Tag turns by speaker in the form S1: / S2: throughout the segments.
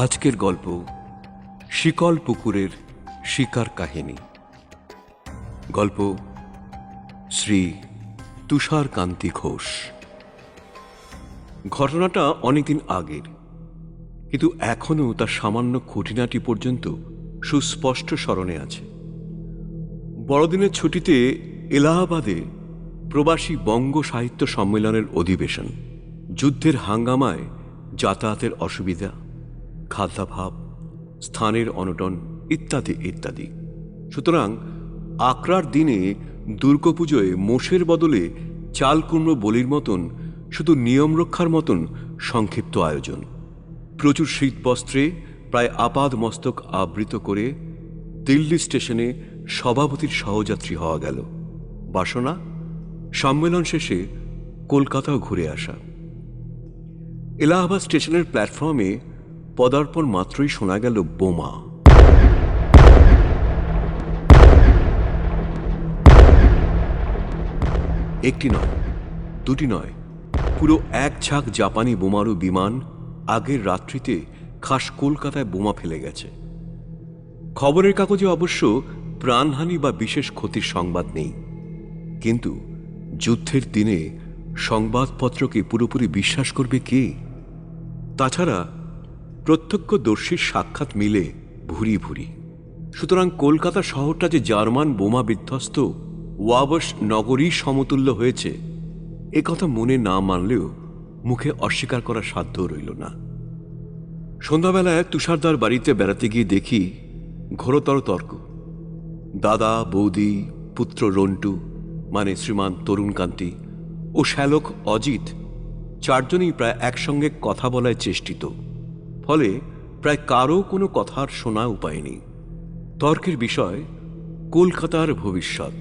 S1: আজকের গল্প শিকল পুকুরের শিকার কাহিনী। গল্প শ্রী তুষারকান্তি ঘোষ। ঘটনাটা অনেকদিন আগের, কিন্তু এখনও তার সামান্য খুঁটিনাটি পর্যন্ত সুস্পষ্ট স্মরণে আছে। বড়দিনের ছুটিতে এলাহাবাদে প্রবাসী বঙ্গ সাহিত্য সম্মেলনের অধিবেশন। যুদ্ধের হাঙ্গামায় যাতায়াতের অসুবিধা, খাদ্যাভাব, স্থানের অনটন ইত্যাদি ইত্যাদি। সুতরাং আকরার দিনে দুর্গাপুজোয় মোষের বদলে চাল কুমড়ো বলির মতন শুধু নিয়ম রক্ষার মতন সংক্ষিপ্ত আয়োজন। প্রচুর শীতবস্ত্রে প্রায় আপাদ মস্তক আবৃত করে দিল্লি স্টেশনে সভাপতির সহযাত্রী হওয়া গেল। বাসনা সম্মেলন শেষে কলকাতাও ঘুরে আসা। এলাহাবাদ স্টেশনের প্ল্যাটফর্মে পদার্পণ মাত্রই শোনা গেল বোমা। একটি নয়, দুটি নয়, পুরো এক ঝাঁক জাপানি বোমারু বিমান আগের রাত্রিতে খাস কলকাতায় বোমা ফেলে গেছে। খবরের কাগজে অবশ্য প্রাণহানি বা বিশেষ ক্ষতির সংবাদ নেই, কিন্তু যুদ্ধের দিনে সংবাদপত্রকে পুরোপুরি বিশ্বাস করবে কে? তাছাড়া প্রত্যক্ষদর্শীর সাক্ষাৎ মিলে ভুরি ভুরি। সুতরাং কলকাতা শহরটা যে জার্মান বোমা বিধ্বস্ত ওয়াবশ নগরী সমতুল্য হয়েছে, একথা মনে না মানলেও মুখে অস্বীকার করার সাধ্য রইল না। সন্ধ্যাবেলায় তুষারদার বাড়িতে বেড়াতে গিয়ে দেখি ঘোরতর তর্ক। দাদা, বৌদি, পুত্র রন্টু মানে শ্রীমান তরুণকান্তি ও শ্যালক অজিত চারজনই প্রায় একসঙ্গে কথা বলায় চেষ্টিত। ফলে প্রায় কারও কোনো কথার শোনা উপায় নেই। তর্কের বিষয় কলকাতার ভবিষ্যৎ।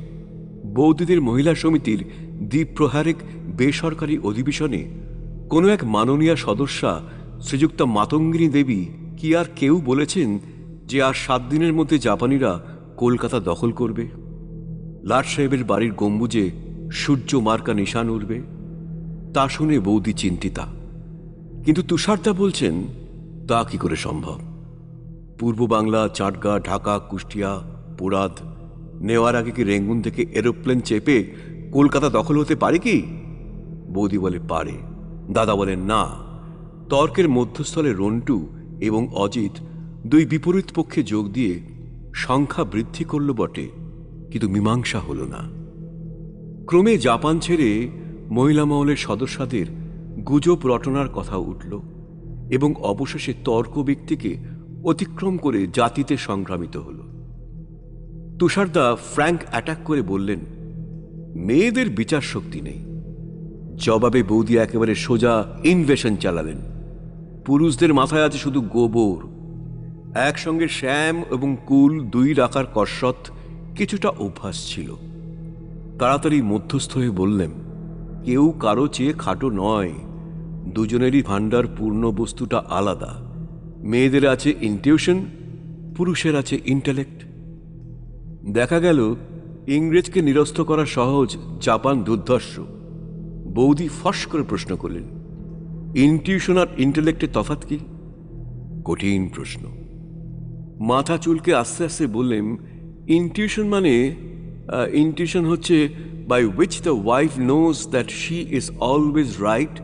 S1: বৌদিদের মহিলা সমিতির দ্বীপ্রহারিক বেসরকারি অধিবেশনে কোনো এক মাননীয়া সদস্যা শ্রীযুক্তা মাতঙ্গিনী দেবী কি আর কেউ বলেছেন যে আর 7 দিনের মধ্যে জাপানিরা কলকাতা দখল করবে, লাট সাহেবের বাড়ির গম্বুজে সূর্য মার্কা নিশান উঠবে। তা শুনে বৌদি চিন্তিতা, কিন্তু তুষারদা বলছেন তা কি করে সম্ভব? পূর্ব বাংলা, চাটগা, ঢাকা, কুষ্টিয়া, পোড়াদ নেওয়ার আগে কি রেঙ্গুন থেকে এরোপ্লেন চেপে কলকাতা দখল হতে পারে কি? বৌদি বলে পারে, দাদা বলেন না। তর্কের মধ্যস্থলে রন্টু এবং অজিত দুই বিপরীত পক্ষে যোগ দিয়ে সংখ্যা বৃদ্ধি করল বটে, কিন্তু মীমাংসা হল না। ক্রমে জাপান ছেড়ে মহিলা মহলের সদস্যদের গুজব রটনার কথা উঠল এবং অবশেষে তর্ক ব্যক্তিকে অতিক্রম করে জাতিতে সংক্রামিত হল। তুষারদা ফ্র্যাঙ্ক অ্যাটাক করে বললেন, মেয়েদের বিচার শক্তি নেই। জবাবে বৌদি একেবারে সোজা ইনভেশন চালালেন। পুরুষদের মাথায় আছে শুধু গোবর। একসঙ্গে শ্যাম এবং কুল দুই রাখার কসরত কিছুটা অভ্যাস ছিল। তাড়াতাড়ি মধ্যস্থ হয়ে বললেন, কেউ কারো চেয়ে খাটো নয়, দুজনেরই ভাণ্ডার পূর্ণ বস্তুটা আলাদা। মেয়েদের আছে ইনটিউশন, পুরুষের আছে ইন্টেলেক্ট। দেখা গেল ইংরেজকে নিরস্ত করা সহজ, জাপান দুর্ধর্ষ। বৌদি ফস করে প্রশ্ন করলেন, ইনটিউশন আর ইন্টেলেক্টের তফাৎ কি? কঠিন প্রশ্ন। মাথা চুলকে আস্তে আস্তে বললেন, ইনটিউশন হচ্ছে by which the wife knows that she is always right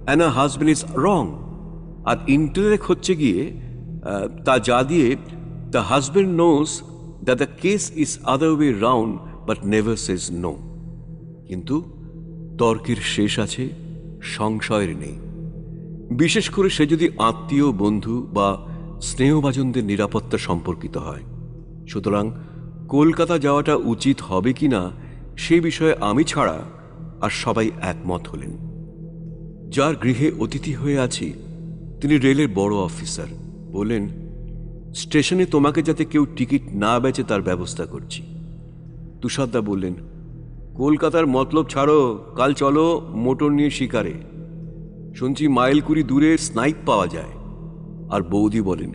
S1: and her husband is wrong. আর ইন্টেলেক্ট হচ্ছে গিয়ে তা যা দিয়ে the husband knows that the case is other way round but never says no. কিন্তু তর্কের শেষ আছে, সংশয়ের নেই। বিশেষ করে সে যদি আত্মীয়, বন্ধু বা স্নেহভাজনদের নিরাপত্তা সম্পর্কিত হয়। সুতরাং কলকাতা যাওয়াটা উচিত হবে কিনা সে বিষয়ে আমি ছাড়া আর সবাই একমত হলেন। যার গৃহে অতিথি হয়ে আছি তিনি রেলের বড় অফিসার। বললেন, স্টেশনে তোমাকে যাতে কেউ টিকিট না বেচে তার ব্যবস্থা করছি। তুষারদা বললেন, কলকাতার মতলব ছাড়ো, কাল চলো মোটর নিয়ে শিকারে। শুনছি মাইল 20 দূরে স্নাইপ পাওয়া যায়। আর বৌদি বলেন,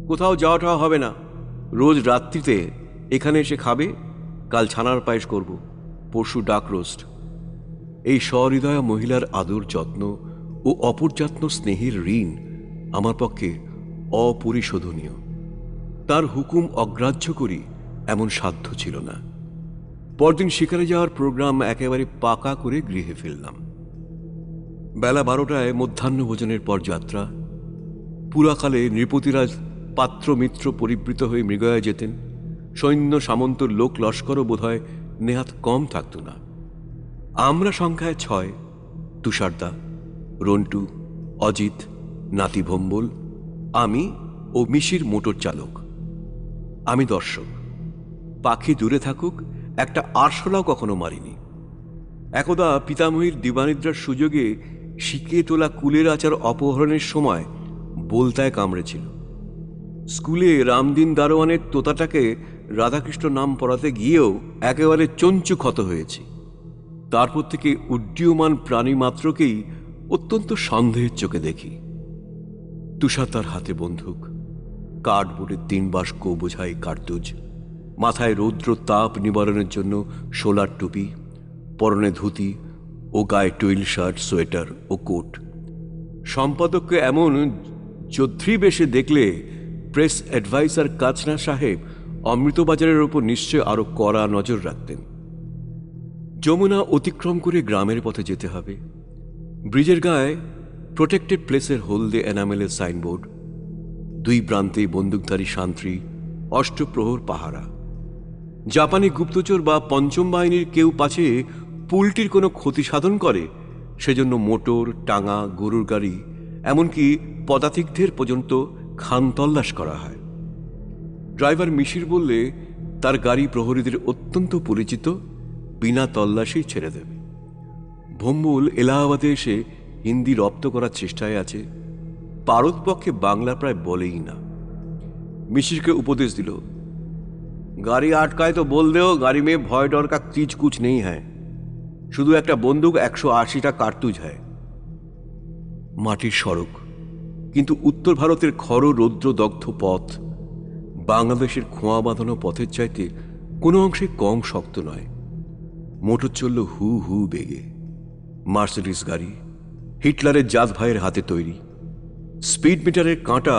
S1: কোথাও যাওয়াটা হবে না, রোজ রাত্রিতে এখানে এসে খাবে। কাল ছানার পায়েস করব, পরশু ডাক রোস্ট। এই সহৃদয়া মহিলার আদর যত্ন ও অপর্যাপ্ত স্নেহের ঋণ আমার পক্ষে অপরিশোধনীয়। তার হুকুম অগ্রাহ্য করি এমন সাধ্য ছিল না। পরদিন শিকারে যাওয়ার প্রোগ্রাম একেবারে পাকা করে গৃহে ফিরলাম। বেলা 12টায় মধ্যাহ্নভোজনের পর যাত্রা। পুরাকালে নৃপতিরাজ পাত্র মিত্র পরিবৃত হয়ে মৃগয়া যেতেন। সৈন্য সামন্ত লোক লস্করও বোধহয় নেহাত কম থাকত না। আমরা সংখ্যায় 6, তুষারদা, রন্টু, অজিত, নাতি ভম্বল, আমি ও মিশির মোটর চালক। আমি দর্শক। পাখি দূরে থাকুক, একটা আরশোলাও কখনো মারিনি। একদা পিতামহীর দিবানিদ্রার সুযোগে শিখিয়ে তোলা কুলের আচার অপহরণের সময় বোলতায় কামড়েছিল। স্কুলে রামদিন দারোয়ানের তোতাটাকে রাধাকৃষ্ণ নাম পড়াতে গিয়েও একেবারে চঞ্চু ক্ষত হয়েছি। তারপর থেকে উড্ডীয়মান প্রাণী মাত্রকেই অত্যন্ত সন্দেহের চোখে দেখি। তুষার তার হাতে বন্দুক, কার্ডবোর্ডের 3 বাস্ক বোঝাই কার্তুজ, মাথায় রৌদ্র তাপ নিবারণের জন্য সোলার টুপি, পরনে ধুতি ও গায়ে টুইল শার্ট, সোয়েটার ও কোট। সম্পাদককে এমন যোদ্ধৃ বেশে দেখলে প্রেস অ্যাডভাইসার কাচনা সাহেব অমৃতবাজারের ওপর নিশ্চয় আরো কড়া নজর রাখতেন। যমুনা অতিক্রম করে গ্রামের পথে যেতে হবে। ব্রিজের গায়ে প্রোটেক্টেড প্লেসের হলদে এনামেলের সাইনবোর্ড, 2 প্রান্তেই বন্দুকধারী শান্ত্রী, অষ্টপ্রহর পাহারা। জাপানি গুপ্তচর বা পঞ্চম বাহিনীর কেউ পাছে পুলটির কোনো ক্ষতি সাধন করে সেজন্য মোটর, টাঙা, গরুর গাড়ি, এমনকি পদাতিকদের পর্যন্ত খানতল্লাশ করা হয়। ড্রাইভার মিশির বললে তার গাড়ি প্রহরীদের অত্যন্ত পরিচিত, বিনা তল্লাশেই ছেড়ে দেবে। ভম্বল এলাহাবাদে এসে হিন্দি রপ্ত করার চেষ্টায় আছে, পারতপক্ষে বাংলা প্রায় বলেই না। মিশিরকে উপদেশ দিল, গাড়ি আটকায় তো বল দেও গাড়ি में ভয় डर का चीज कुछ नहीं है, শুধু একটা বন্দুক 180টা কার্তুজ হয়। মাটির সড়ক, কিন্তু উত্তর ভারতের খর রৌদ্র দগ্ধ পথ বাংলাদেশের খোঁয়া বাঁধানো পথের চাইতে কোনো অংশে কম শক্ত নয়। মোটর চলল হু হু বেগে। মার্সিডিস গাড়ি, হিটলারের জাত ভাইয়ের হাতে তৈরি। স্পিড মিটারের কাঁটা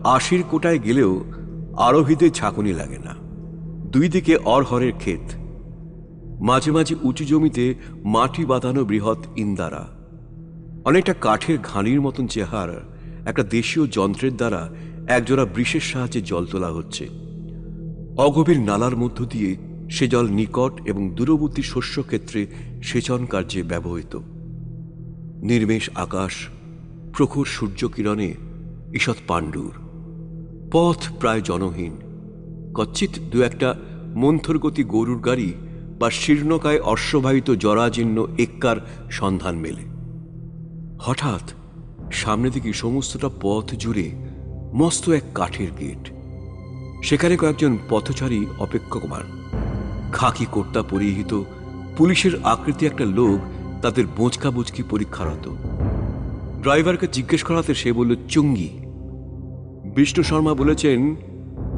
S1: 80 কোটায় গেলেও আরোহীদের ঝাঁকুনি লাগে না। 2 দিকে অরহরের ক্ষেত, মাঝে মাঝে উঁচু জমিতে মাটি বাঁধানো বৃহৎ ইন্দারা। অনেকটা কাঠের ঘানির মতন চেহারা একটা দেশীয় যন্ত্রের দ্বারা একজোড়া বৃষের সাহায্যে জল তোলা হচ্ছে। অগভীর নালার মধ্য দিয়ে সে জল নিকট এবং দূরবর্তী শস্যক্ষেত্রে সেচন কার্যে ব্যবহৃত। নির্মেষ আকাশ, প্রখর সূর্যকিরণে ঈষৎ পাণ্ডুর। পথ প্রায় জনহীন। কচ্ছিৎ 2-একটা মন্থরগতি গরুর গাড়ি বা শীর্ণকায় অশ্ববাহিত জরাজীর্ণ এক্কার সন্ধান মেলে। হঠাৎ সামনে দিকে সমস্তটা পথ জুড়ে মস্ত এক কাঠের গেট। সেখানে কয়েকজন পথচারী অপেক্ষমান। খাকি কোর্তা পরিহিত পুলিশের আকৃতি একটা লোক তাদের বোঁচকা বুচকি পরীক্ষারত। ড্রাইভারকে জিজ্ঞেস করাতে সে বলল চুঙ্গি। বিষ্ণু শর্মা বলেছেন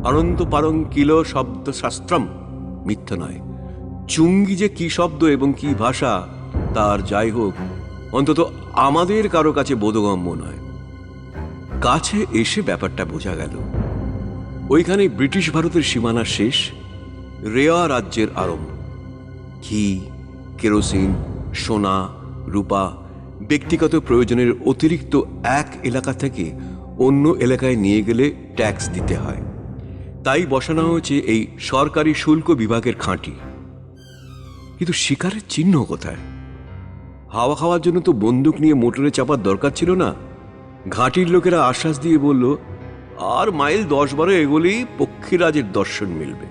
S1: অনন্ত পারং কিলো শব্দ শাস্ত্রম, মিথ্যা নয়। চুঙ্গি যে কি শব্দ এবং কি ভাষা তার যাই হোক, অন্তত আমাদের কারো কাছে বোধগম্য নয়। কাছে এসে ব্যাপারটা বোঝা গেল। ওইখানে ব্রিটিশ ভারতের সীমানা শেষ, রেওয়া রাজ্যের আরম্ভ। ঘি, কেরোসিন, সোনা, রূপা ব্যক্তিগত প্রয়োজনের অতিরিক্ত এক এলাকা থেকে অন্য এলাকায় নিয়ে গেলে ট্যাক্স দিতে হয়। তাই বসানো হয়েছে এই সরকারি শুল্ক বিভাগের খাঁটি। কিন্তু শিকারের চিহ্ন কোথায়? হাওয়া খাওয়ার জন্য তো বন্দুক নিয়ে মোটরে চাপার দরকার ছিল না। ঘাঁটির লোকেরা আশ্বাস দিয়ে বলল, আর মাইল 10-12 এগোলেই পক্ষীরাজের দর্শন মিলবে।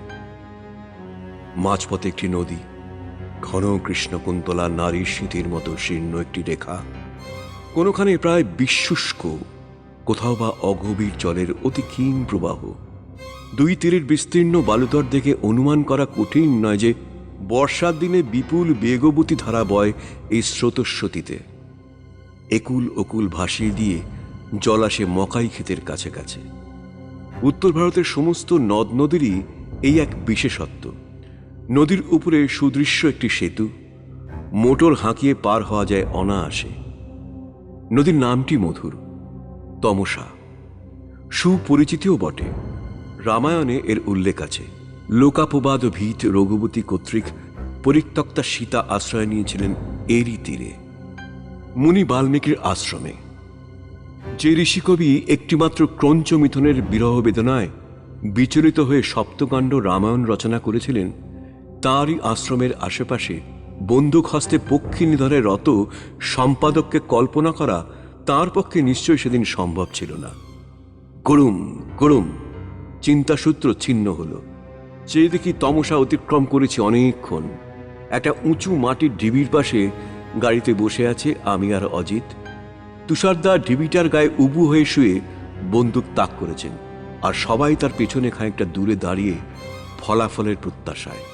S1: মাঝপথে একটি নদী, ঘন কৃষ্ণকুন্তলা নারীর সিঁথির মতো শীর্ণ একটি রেখা। কোনোখানে প্রায় বিশুষ্ক, কোথাও বা অগভীর জলের অতি ক্ষীণ প্রবাহ। 2 তীরের বিস্তীর্ণ বালুতট দেখে অনুমান করা কঠিন নয় যে বর্ষার দিনে বিপুল বেগবতী ধারা বয় এই স্রোতস্বতীতে। একুল ওকুল ভাসিয়ে দিয়ে জল আসে মকাই ক্ষেতের কাছে কাছে। উত্তর ভারতের সমস্ত নদ নদীরই এই এক বিশেষত্ব। নদীর উপরে সুদৃশ্য একটি সেতু, মোটর হাঁকিয়ে পার হওয়া যায় অনায়াসে। নদীর নামটি মধুর, তমসা। সুপরিচিতও বটে। রামায়ণে এর উল্লেখ আছে। লোকাপবাদ ভীত রঘুবতী কর্তৃক পরিত্যক্তা সীতা আশ্রয় নিয়েছিলেন এরই তীরে, মুনি বাল্মীকির আশ্রমে। যে ঋষিকবি একটিমাত্র ক্রঞ্চ মিথুনের বিরহ বেদনায় বিচলিত হয়ে সপ্তকাণ্ড রামায়ণ রচনা করেছিলেন, তাঁরই আশ্রমের আশেপাশে বন্দুক হস্তে পক্ষী নিধনে রত সম্পাদককে কল্পনা করা তাঁর পক্ষে নিশ্চয়ই সেদিন সম্ভব ছিল না। গরুম গরুম চিন্তাসূত্র ছিন্ন হল। যে দেখি তমসা অতিক্রম করেছি অনেকক্ষণ। একটা উঁচু মাটির ঢিবির পাশে গাড়িতে বসে আছে আমি আর অজিত। তুষারদা ঢিবিটার গায়ে উবু হয়ে শুয়ে বন্দুক তাক করেছেন, আর সবাই তার পেছনে খানিকটা দূরে দাঁড়িয়ে ফলাফলের প্রত্যাশায়।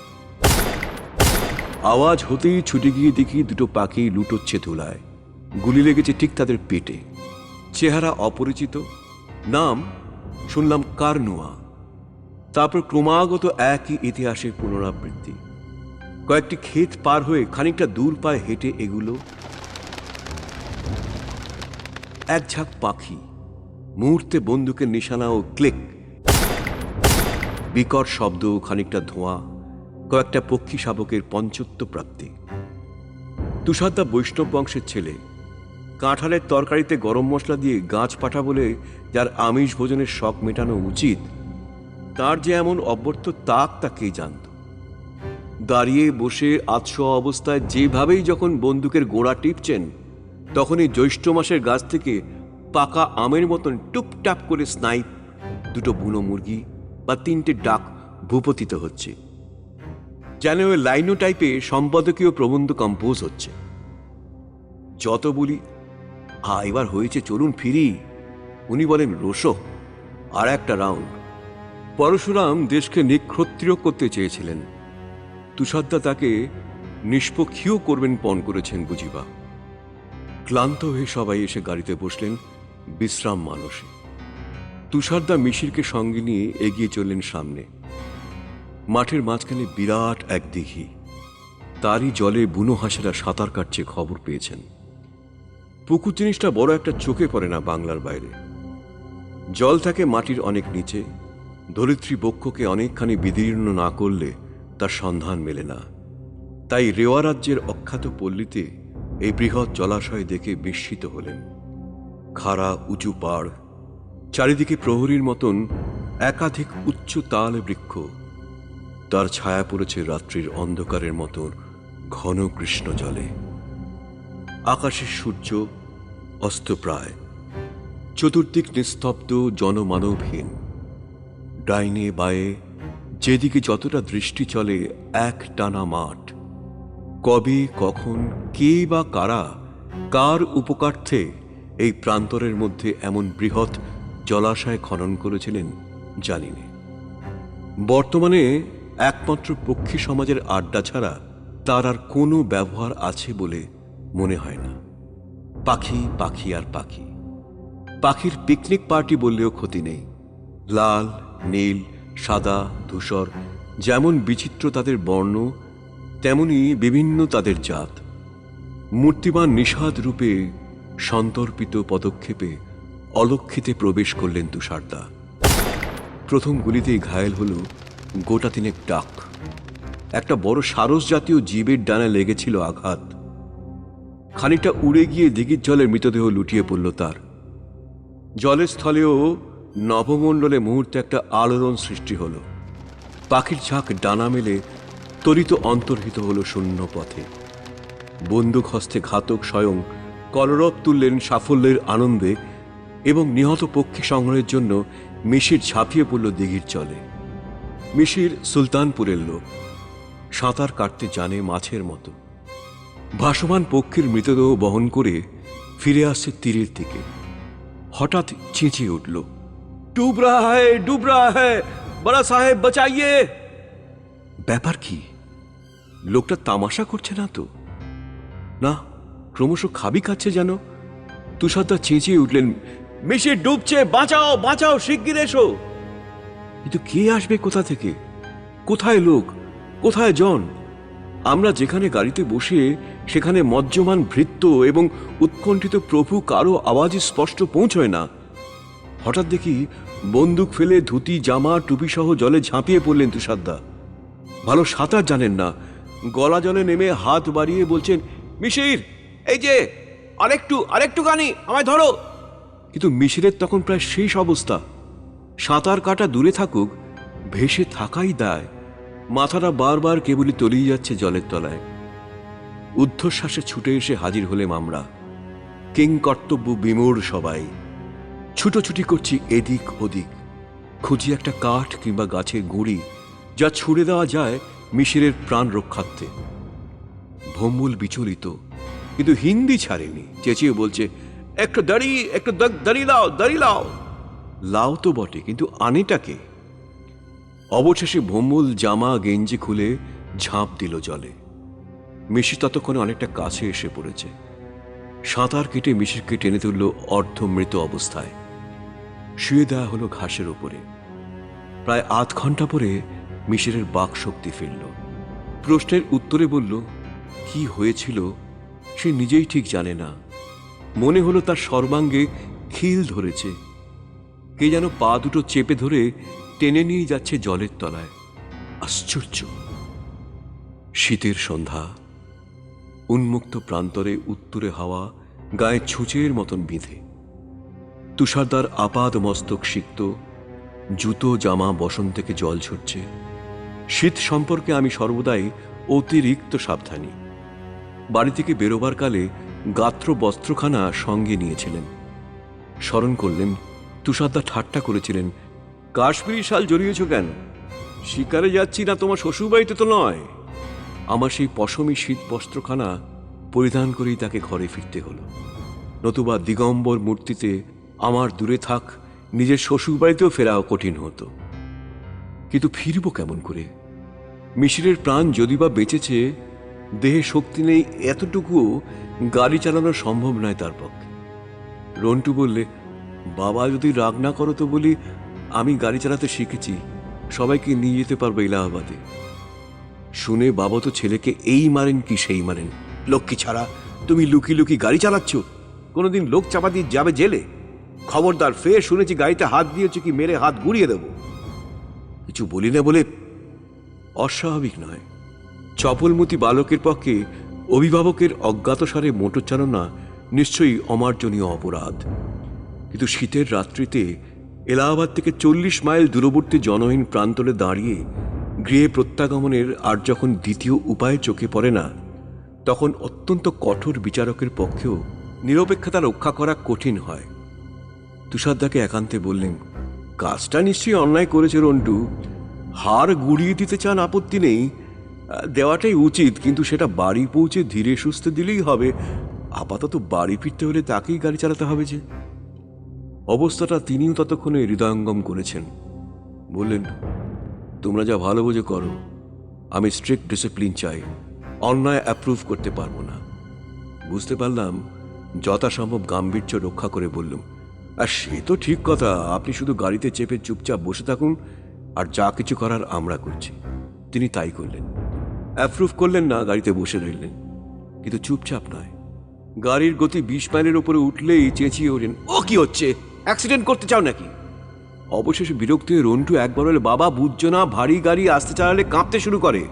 S1: আওয়াজ হতেই ছুটে গিয়ে দেখি দুটো পাখি লুটোচ্ছে ধুলায়। গুলি লেগেছে ঠিক তাদের পেটে। চেহারা অপরিচিত, নাম শুনলাম কারনুয়া। তারপর ক্রমাগত একই ইতিহাসের পুনরাবৃত্তি। কয়েকটি ক্ষেত পার হয়ে খানিকটা দূর পায়ে হেঁটে এগুলো এক ঝাঁক পাখি। মুহূর্তে বন্দুকের নিশানা ও ক্লিক, বিকট শব্দ, খানিকটা ধোঁয়া, কয়েকটা পক্ষী শাবকের পঞ্চত্ব প্রাপ্তি। তুষারদা বৈষ্ণব বংশের ছেলে। কাঁঠালের তরকারিতে গরম মশলা দিয়ে গাছ পাঠা বলে যার আমিষ ভোজনের শখ মেটানো উচিত, তার যে এমন অব্যর্থ তাক তা কে জানত। দাঁড়িয়ে বসে আতশোয়া অবস্থায় যেভাবেই যখন বন্দুকের গোড়া টিপছেন, তখনই জ্যৈষ্ঠ মাসের গাছ থেকে পাকা আমের মতন টুপটাপ করে স্নাইপ, দুটো বুনো মুরগি বা তিনটে ডাক ভূপতিত হচ্ছে। যেন ওই লাইনো টাইপে সম্পাদকীয় প্রবন্ধ কম্পোজ হচ্ছে। যত বলি এবার হয়েছে, চলুন ফিরি, উনি বলেন রোশো, আর একটা রাউন্ড। পরশুরাম দেশকে নিক্ষত্রিয় করতে চেয়েছিলেন, তুষারদা তাকে নিষ্পক্ষীয় করবেন পণ করেছেন বুঝিবা। ক্লান্ত হয়ে সবাই এসে গাড়িতে বসলেন বিশ্রাম মানসে। তুষারদা মিশিরকে সঙ্গে নিয়ে এগিয়ে চললেন সামনে। মাঠের মাঝখানে বিরাট এক দিঘি, তারই জলে বুনো হাঁসেরা সাঁতার কাটছে খবর পেয়েছেন। পুকুর জিনিসটা বড় একটা চোখে পড়ে না বাংলার বাইরে। জল থাকে মাটির অনেক নিচে, ধরিত্রী বক্ষকে অনেকখানি বিদীর্ণ না করলে তার সন্ধান মেলে না। তাই রেওয়া রাজ্যের অখ্যাত পল্লীতে এই বৃহৎ জলাশয় দেখে বিস্মিত হলেন। খাড়া উঁচু পাড়, চারিদিকে প্রহরীর মতন একাধিক উচ্চ তাল বৃক্ষ, তার ছায়া পড়েছে রাত্রির অন্ধকারের মতন ঘন কৃষ্ণ জলে। আকাশের সূর্য অস্তপ্রায়, চতুর্দিক নিস্তব্ধ, জনমানবহীন। ডাইনে বায়ে যেদিকে যতটা দৃষ্টি চলে এক টানা মাঠ। কবে কখন কে বা কারা কার উপকার্থে এই প্রান্তরের মধ্যে এমন বৃহৎ জলাশয় খনন করেছিলেন জানি না। বর্তমানে একমাত্র পক্ষী সমাজের আড্ডা ছাড়া তার আর কোনো ব্যবহার আছে বলে মনে হয় না। পাখি পাখি আর পাখি। পাখির পিকনিক পার্টি বললেও ক্ষতি নেই। লাল, নীল, সাদা, ধূসর, যেমন বিচিত্র তাদের বর্ণ, তেমনি বিভিন্ন তাদের জাত। মূর্তিমান নিষাদ রূপে সন্তর্পিত পদক্ষেপে অলক্ষিতে প্রবেশ করলেন তুষারদা। প্রথম গুলিতেই ঘায়েল হল গোটা তিনেক ডাক। একটা বড় সারস জাতীয় জীবের ডানা লেগেছিল আঘাত। খানিকটা উড়ে গিয়ে দিঘির জলে মৃতদেহ লুটিয়ে পড়ল তার। জলের স্থলেও নভমণ্ডলে মুহূর্তে একটা আলোড়ন সৃষ্টি হল। পাখির ঝাঁক ডানা মেলে তরিত অন্তর্হিত হল শূন্য পথে। বন্দুক হস্তে ঘাতক স্বয়ং কলরব তুললেন সাফল্যের আনন্দে, এবং নিহত পক্ষী সংগ্রহের জন্য মিশির ঝাঁপিয়ে পড়ল দিঘির জলে। মিশির সুলতানপুরের লোক, সাঁতার কাটতে জানে মাছের মতো। ভাসমান পক্ষীর মৃতদেহ বহন করে ফিরে আসছে তীরের দিকে। হঠাৎ চেঁচিয়ে উঠল, ডুব রাহা হ্যায়, বড়া সাহেব বাঁচাইয়ে। ব্যাপার কি? লোকটা তামাশা করছে না তো? না, ক্রমশ খাবি খাচ্ছে যেন। তুষারদা চেঁচিয়ে উঠলেন, মিশির ডুবছে, বাঁচাও বাঁচাও, শিগগির এসো। কিন্তু কে আসবে কোথা থেকে? কোথায় লোক, কোথায় জন? আমরা যেখানে গাড়িতে বসে সেখানে মজ্জমান ভৃত্য এবং উৎকণ্ঠিত প্রভু কারো আওয়াজই স্পষ্ট পৌঁছয় না। হঠাৎ দেখি বন্দুক ফেলে ধুতি জামা টুপি সহ জলে ঝাঁপিয়ে পড়লেন তুষারদা। ভালো সাঁতার জানেন না, গলা জলে নেমে হাত বাড়িয়ে বলছেন, মিশির, এই যে আরেকটু গানি আমায় ধরো। কিন্তু মিশিরের তখন প্রায় শেষ অবস্থা। সাঁতার কাটা দূরে থাকুক, ভেসে থাকাই দায়। মাথাটা বারবার কেবলই তলিয়ে যাচ্ছে জলের তলায়। ঊর্ধ্বশ্বাসে ছুটে এসে হাজির হলেম আমরা, কিং কর্তব্য বিমূঢ় সবাই। ছুটোছুটি করছি এদিক ওদিক, খুঁজি একটা কাঠ কিংবা গাছের গুঁড়ি যা ছুড়ে দেওয়া যায় মিশিরের প্রাণ রক্ষার্থে। ভম্বুল বিচলিত, কিন্তু হিন্দি ছাড়েনি, চেঁচিয়ে বলছে, একটু দাঁড়িয়ে লাও। লাও তো বটে, কিন্তু আনেটাকে। অবশেষে ভম্বুল জামা গেঞ্জি খুলে ঝাঁপ দিল জলে। মিশি ততক্ষণে অনেকটা কাছে এসে পড়েছে। সাঁতার কেটে মিশিরকে টেনে তুলল অর্ধমৃত অবস্থায়। শুয়ে দেওয়া হলো ঘাসের উপরে। প্রায় আধ ঘন্টা পরে মিশিরের বাক শক্তি ফিরল। প্রশ্নের উত্তরে বলল, কি হয়েছিল সে নিজেই ঠিক জানে না। মনে হলো তার সর্বাঙ্গে খিল ধরেছে, কে যেন পা দুটো চেপে ধরে টেনে নিয়ে যাচ্ছে জলের তলায়। আশ্চর্য! শীতের সন্ধ্যা, উন্মুক্ত প্রান্তরে উত্তুরে হাওয়া গায়ে ছুঁচের মতন বিঁধে। তুষারদার আপাদ মস্তক সিক্ত, জুতো জামা বসন থেকে জল ঝরছে। শীত সম্পর্কে আমি সর্বদাই অতিরিক্ত সাবধানী। বাড়ি থেকে বেরোবার কালে গাত্র বস্ত্রখানা সঙ্গে নিয়েছিলেন। স্মরণ করলেন তুষারদা ঠাট্টা করেছিলেন, কাশ্মীরি শাল জড়িয়েছ কেন? শিকারে যাচ্ছি না, তোমার শ্বশুরবাড়িতে তো নয়। আমার সেই পশমি শীত বস্ত্রখানা পরিধান করেই তাকে ঘরে ফিরতে হলো। নতুবা দিগম্বর মূর্তিতে আমার দূরে থাক নিজের শ্বশুরবাড়িতেও ফেরাও কঠিন হতো। কিন্তু ফিরব কেমন করে? মিশিরের প্রাণ যদি বা বেঁচেছে, দেহে শক্তি নেই এতটুকুও গাড়ি চালানো সম্ভব নয় তার পক্ষে। রন্টু বললে, বাবা যদি রাগ না করো তো বলি, আমি গাড়ি চালাতে শিখেছি, সবাইকে নিয়ে যেতে পারবো এলাহাবাদে। শুনে বাবা তো ছেলেকে এই মারেন কি সেই মারেন, লক্ষ্মী ছাড়া তুমি লুকি লুকি গাড়ি চালাচ্ছ, কোনোদিন লোক চাপা দিয়ে যাবে জেলে? খবরদার, ফের শুনেছি গাড়িতে হাত দিয়েছে কি মেরে হাত গুড়িয়ে দেব। কিছু বলি না বলে অস্বাভাবিক নয়। চপলমতি বালকের পক্ষে অভিভাবকের অজ্ঞাতসারে মোটর চালনা নিশ্চয়ই অমার্জনীয় অপরাধ। কিন্তু শীতের রাত্রিতে এলাহাবাদ থেকে 40 মাইল দূরবর্তী জনহীন প্রান্তরে দাঁড়িয়ে গৃহে প্রত্যাগমনের আর যখন দ্বিতীয় উপায় চোখে পড়ে না, তখন অত্যন্ত কঠোর বিচারকের পক্ষেও নিরপেক্ষতা রক্ষা করা কঠিন হয়। তুষারদাকে একান্তে বললেন, কাজটা নিশ্চয়ই অন্যায় করেছে রন্টু। হাড় গুড়িয়ে দিতে চান, আপত্তি নেই, দেওয়াটাই উচিত, কিন্তু সেটা বাড়ি পৌঁছে ধীরে সুস্থে দিলেই হবে। আপাতত বাড়ি ফিরতে হলে তাকেই গাড়ি চালাতে হবে যে। অবস্থাটা তিনিও ততক্ষণে হৃদয়ঙ্গম করেছেন। বললেন, তোমরা যা ভালো বোঝো করো, আমি স্ট্রিক্ট ডিসিপ্লিন চাই, অন্যায় অ্যাপ্রুভ করতে পারবো না। বুঝতে পারলাম, যথাসম্ভব গাম্ভীর্য রক্ষা করে বললুম, আর সে তো ঠিক কথা, আপনি শুধু গাড়িতে চেপে চুপচাপ বসে থাকুন, আর যা কিছু করার আমরা করছি। তিনি তাই করলেন। অ্যাপ্রুভ করলেন না, গাড়িতে বসে রইলেন, কিন্তু চুপচাপ নয়। গাড়ির গতি 20 মাইলের উপরে উঠলেই চেঁচিয়ে ওঠেন, ও কি হচ্ছে, অ্যাক্সিডেন্ট করতে চাও নাকি? অবশেষে বিরক্ত হয়ে রন্টু একবার বলে, বাবা বুঝছো না, ভারী গাড়ি আস্তে চালালে কাঁপতে শুরু করে,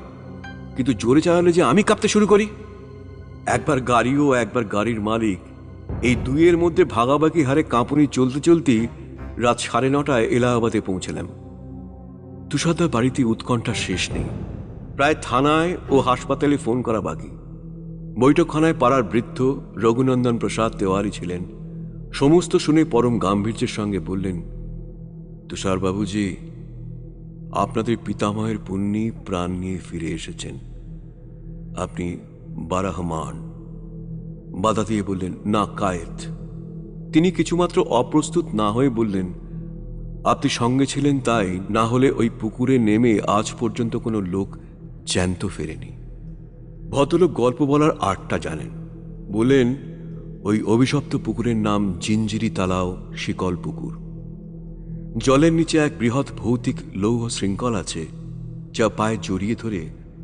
S1: কিন্তু জোরে চালালে যে আমি কাঁপতে শুরু করি। একবার গাড়িও একবার গাড়ির মালিক, এই দুইয়ের মধ্যে ভাগাভাগি হারে কাঁপুনি চলতে চলতেই রাত 9:30টায় এলাহাবাদে পৌঁছলাম। তুষারদার বাড়িতে উৎকণ্ঠার শেষ নেই। প্রায় থানায় ও হাসপাতালে ফোন করা বাকি। বৈঠকখানায় পাড়ার বৃদ্ধ রঘুনন্দন প্রসাদ তেওয়ারি ছিলেন। সমস্ত শুনে পরম গাম্ভীর্যের সঙ্গে বললেন, তুষারবাবুজি, আপনাদের পিতামহের পুণ্যি প্রাণ নিয়ে ফিরে এসেছেন। আপনি বারাহমান। বাধা দিয়ে বললেন, না কায়েত। তিনি কিছুমাত্র অপ্রস্তুত না হয়ে বললেন, আপনি সঙ্গে ছিলেন তাই, না হলে ওই পুকুরে নেমে আজ পর্যন্ত কোনো লোক জ্যান্ত ফেরেনি। ভদ্রলোক গল্প বলার আর্টটা জানেন। বললেন, ওই অভিশপ্ত পুকুরের নাম জিঞ্জিরি তালাও শিকল পুকুর। জলের নিচে এক বৃহৎ ভৌতিক লৌহ শৃঙ্খল আছে, যা পায়ে জড়িয়ে ধরে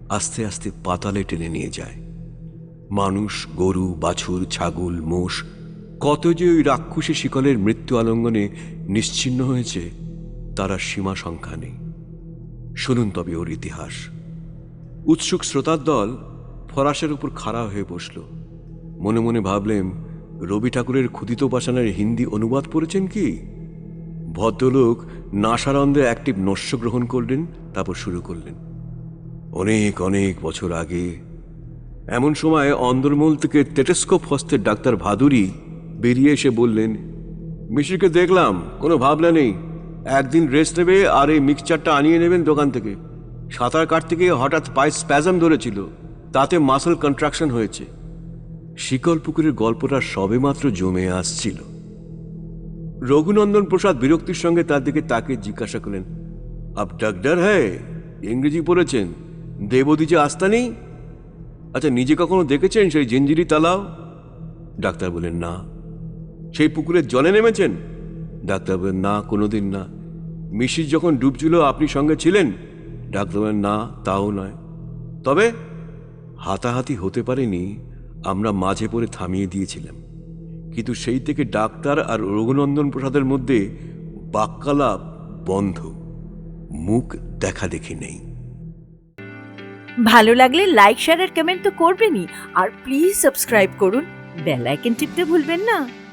S1: আস্তে আস্তে পাতালে টেনে নিয়ে যায়। মানুষ, গরু, বাছুর, ছাগল, মোষ কত যে ওই রাক্ষসী শিকলের মৃত্যু আলঙ্গনে নিশ্চিহ্ন হয়েছে তার আর সীমা সংখ্যা নেই। শুনুন তবে ওর ইতিহাস। উৎসুক শ্রোতার দল ফরাসের উপর খাড়া হয়ে বসল। মনে মনে ভাবলেন, রবি ঠাকুরের ক্ষুদিত পাষাণের হিন্দি অনুবাদ পড়েছেন কি? ভদ্রলোক নাসারন্ধে একটি নস্য গ্রহণ করলেন, তারপর শুরু করলেন। অনেক অনেক বছর আগে এমন সময় অন্দরমহল থেকে টেটেস্কোপ হস্তের ডাক্তার ভাদুরী বেরিয়ে এসে বললেন, মিশিকে দেখলাম, কোনো ভাবনা নেই, একদিন রেস্ট নেবে আর এই মিক্সচারটা আনিয়ে নেবেন দোকান থেকে। সাঁতার কাটতে গিয়ে হঠাৎ পায়ে স্প্যাজম ধরেছিল, তাতে মাসল কন্ট্রাকশন হয়েছে। শিকল পুকুরের গল্পটা সবেমাত্র জমে আসছিল। রঘুনন্দন প্রসাদ বিরক্তির সঙ্গে তার দিকে তাকিয়ে জিজ্ঞাসা করলেন, আপ ডাক্তার হ্যাঁ, ইংরেজি পড়েছেন, দেবদ্বীজে আস্থা নেই? আচ্ছা, নিজে কখনো দেখেছেন সেই জিঞ্জিরি তালাও? ডাক্তার বলেন, না। সেই পুকুরের জলে নেমেছেন? ডাক্তার বলেন, না, কোনোদিন না। মিশির যখন ডুবছিল আপনি সঙ্গে ছিলেন? ডাক্তার বলেন, না, তাও নয়। তবে হাতাহাতি হতে পারেনি, আমরা মাঝে পড়ে থামিয়ে দিয়েছিলাম। কিন্তু সেই থেকে ডাক্তার আর রঘুনন্দন প্রসাদের মধ্যে বাক্যালাপ বন্ধ, মুখ দেখা দেখি নেই।
S2: ভালো লাগলে লাইক, শেয়ার আর কমেন্ট তো করবেনই, আর প্লিজ সাবস্ক্রাইব করুন, বেল আইকন টিপতে ভুলবেন না।